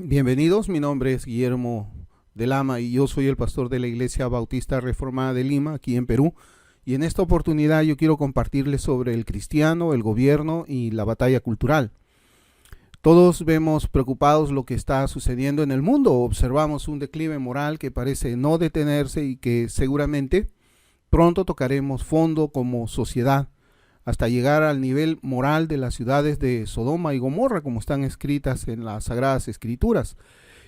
Bienvenidos, mi nombre es Guillermo de Lama y yo soy el pastor de la Iglesia Bautista Reformada de Lima, aquí en Perú. Y en esta oportunidad yo quiero compartirles sobre el cristiano, el gobierno y la batalla cultural. Todos vemos preocupados lo que está sucediendo en el mundo, observamos un declive moral que parece no detenerse y que seguramente pronto tocaremos fondo como sociedad, hasta llegar al nivel moral de las ciudades de Sodoma y Gomorra, como están escritas en las Sagradas Escrituras.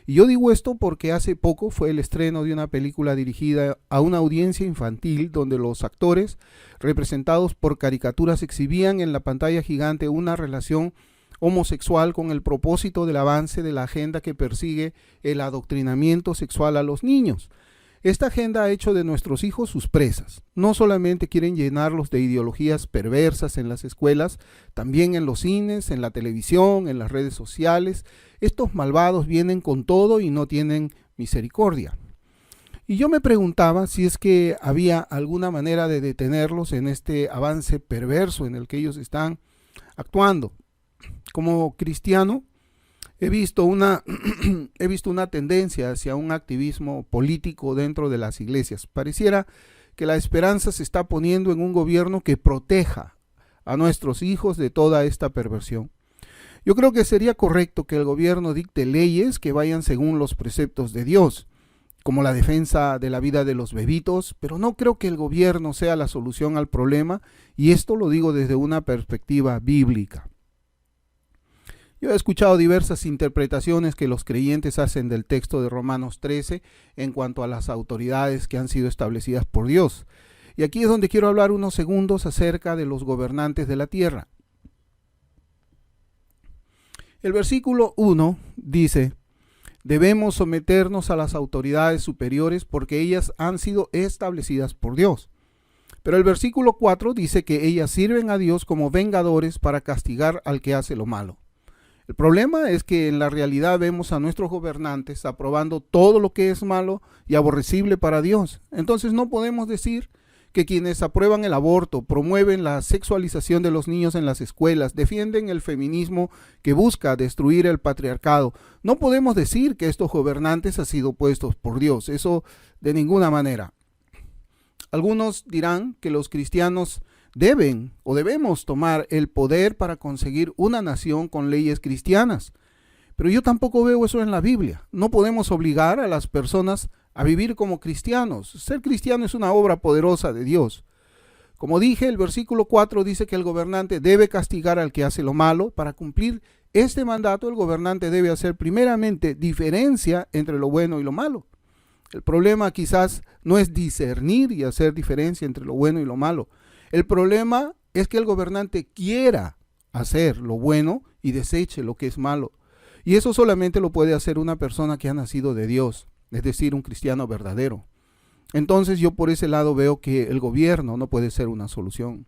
Y yo digo esto porque hace poco fue el estreno de una película dirigida a una audiencia infantil donde los actores, representados por caricaturas, exhibían en la pantalla gigante una relación homosexual con el propósito del avance de la agenda que persigue el adoctrinamiento sexual a los niños. Esta agenda ha hecho de nuestros hijos sus presas. No solamente quieren llenarlos de ideologías perversas en las escuelas, también en los cines, en la televisión, en las redes sociales. Estos malvados vienen con todo y no tienen misericordia. Y yo me preguntaba si es que había alguna manera de detenerlos en este avance perverso en el que ellos están actuando. Como cristiano, he visto una tendencia hacia un activismo político dentro de las iglesias. Pareciera que la esperanza se está poniendo en un gobierno que proteja a nuestros hijos de toda esta perversión. Yo creo que sería correcto que el gobierno dicte leyes que vayan según los preceptos de Dios, como la defensa de la vida de los bebitos, pero no creo que el gobierno sea la solución al problema, y esto lo digo desde una perspectiva bíblica. Yo he escuchado diversas interpretaciones que los creyentes hacen del texto de Romanos 13 en cuanto a las autoridades que han sido establecidas por Dios. Y aquí es donde quiero hablar unos segundos acerca de los gobernantes de la tierra. El versículo 1 dice: debemos someternos a las autoridades superiores porque ellas han sido establecidas por Dios. Pero el versículo 4 dice que ellas sirven a Dios como vengadores para castigar al que hace lo malo. El problema es que en la realidad vemos a nuestros gobernantes aprobando todo lo que es malo y aborrecible para Dios. Entonces no podemos decir que quienes aprueban el aborto, promueven la sexualización de los niños en las escuelas, defienden el feminismo que busca destruir el patriarcado. No podemos decir que estos gobernantes han sido puestos por Dios, eso de ninguna manera. Algunos dirán que los cristianos deben o debemos tomar el poder para conseguir una nación con leyes cristianas. Pero yo tampoco veo eso en la Biblia. No podemos obligar a las personas a vivir como cristianos. Ser cristiano es una obra poderosa de Dios. Como dije, el versículo 4 dice que el gobernante debe castigar al que hace lo malo. Para cumplir este mandato, el gobernante debe hacer primeramente diferencia entre lo bueno y lo malo. El problema quizás no es discernir y hacer diferencia entre lo bueno y lo malo. El problema es que el gobernante quiera hacer lo bueno y deseche lo que es malo. Y eso solamente lo puede hacer una persona que ha nacido de Dios, es decir, un cristiano verdadero. Entonces yo por ese lado veo que el gobierno no puede ser una solución.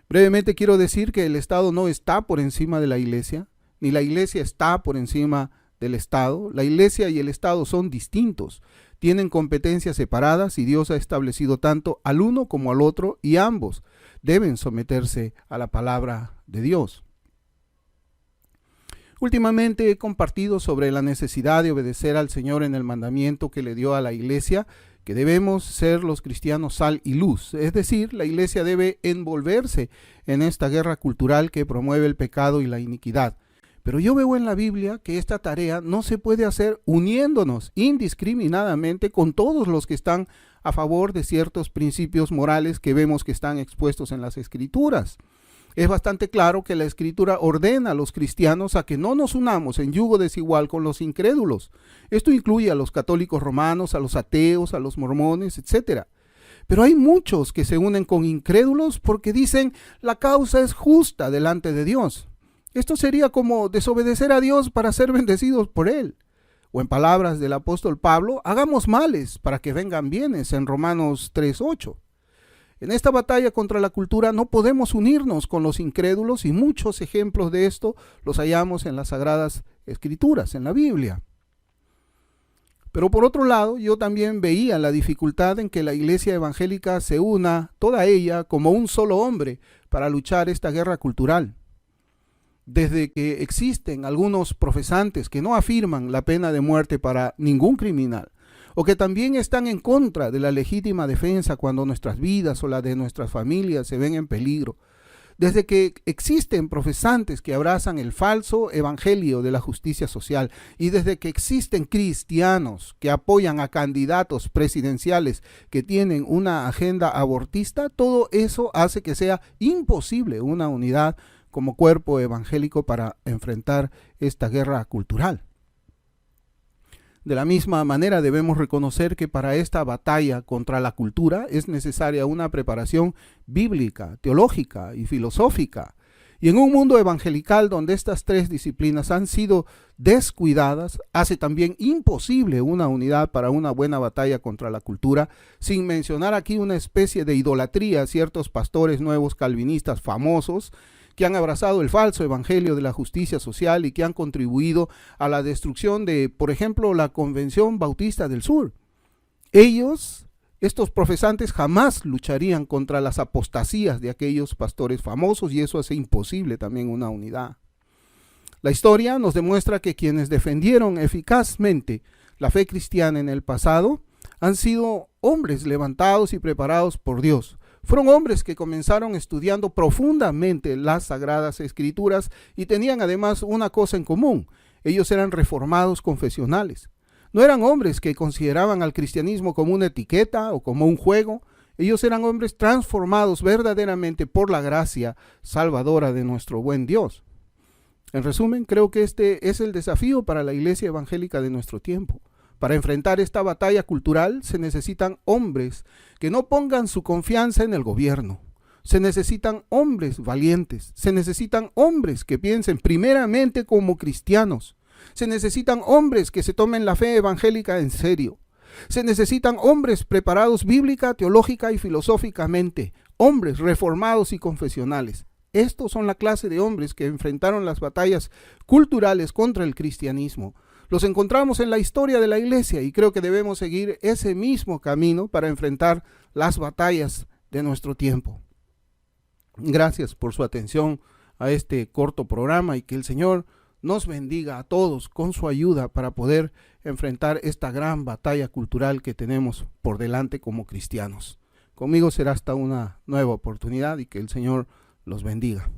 Brevemente quiero decir que el Estado no está por encima de la iglesia, ni la iglesia está por encima del Estado. La iglesia y el Estado son distintos. Tienen competencias separadas y Dios ha establecido tanto al uno como al otro y ambos deben someterse a la palabra de Dios. Últimamente he compartido sobre la necesidad de obedecer al Señor en el mandamiento que le dio a la iglesia, que debemos ser los cristianos sal y luz. Es decir, la iglesia debe envolverse en esta guerra cultural que promueve el pecado y la iniquidad. Pero yo veo en la Biblia que esta tarea no se puede hacer uniéndonos indiscriminadamente con todos los que están a favor de ciertos principios morales que vemos que están expuestos en las Escrituras. Es bastante claro que la Escritura ordena a los cristianos a que no nos unamos en yugo desigual con los incrédulos. Esto incluye a los católicos romanos, a los ateos, a los mormones, etc. Pero hay muchos que se unen con incrédulos porque dicen la causa es justa delante de Dios. Esto sería como desobedecer a Dios para ser bendecidos por Él. O en palabras del apóstol Pablo, hagamos males para que vengan bienes en Romanos 3:8. En esta batalla contra la cultura no podemos unirnos con los incrédulos y muchos ejemplos de esto los hallamos en las Sagradas Escrituras, en la Biblia. Pero por otro lado, yo también veía la dificultad en que la iglesia evangélica se una, toda ella, como un solo hombre para luchar esta guerra cultural. desde que existen algunos profesantes que no afirman la pena de muerte para ningún criminal, o que también están en contra de la legítima defensa cuando nuestras vidas o la de nuestras familias se ven en peligro, desde que existen profesantes que abrazan el falso evangelio de la justicia social y desde que existen cristianos que apoyan a candidatos presidenciales que tienen una agenda abortista, todo eso hace que sea imposible una unidad como cuerpo evangélico para enfrentar esta guerra cultural. De la misma manera debemos reconocer que para esta batalla contra la cultura es necesaria una preparación bíblica, teológica y filosófica. Y en un mundo evangelical donde estas tres disciplinas han sido descuidadas, hace también imposible una unidad para una buena batalla contra la cultura, sin mencionar aquí una especie de idolatría a ciertos pastores nuevos calvinistas famosos que han abrazado el falso evangelio de la justicia social y que han contribuido a la destrucción de, por ejemplo, la Convención Bautista del Sur. Estos profesantes jamás lucharían contra las apostasías de aquellos pastores famosos y eso hace imposible también una unidad. La historia nos demuestra que quienes defendieron eficazmente la fe cristiana en el pasado han sido hombres levantados y preparados por Dios. Fueron hombres que comenzaron estudiando profundamente las Sagradas Escrituras y tenían además una cosa en común: ellos eran reformados confesionales. No eran hombres que consideraban al cristianismo como una etiqueta o como un juego. Ellos eran hombres transformados verdaderamente por la gracia salvadora de nuestro buen Dios. En resumen, creo que este es el desafío para la iglesia evangélica de nuestro tiempo. Para enfrentar esta batalla cultural se necesitan hombres que no pongan su confianza en el gobierno. Se necesitan hombres valientes. Se necesitan hombres que piensen primeramente como cristianos. Se necesitan hombres que se tomen la fe evangélica en serio. Se necesitan hombres preparados bíblica, teológica y filosóficamente. Hombres reformados y confesionales. Estos son la clase de hombres que enfrentaron las batallas culturales contra el cristianismo. Los encontramos en la historia de la iglesia y creo que debemos seguir ese mismo camino para enfrentar las batallas de nuestro tiempo. Gracias por su atención a este corto programa y que el Señor nos bendiga a todos con su ayuda para poder enfrentar esta gran batalla cultural que tenemos por delante como cristianos. Conmigo será hasta una nueva oportunidad y que el Señor los bendiga.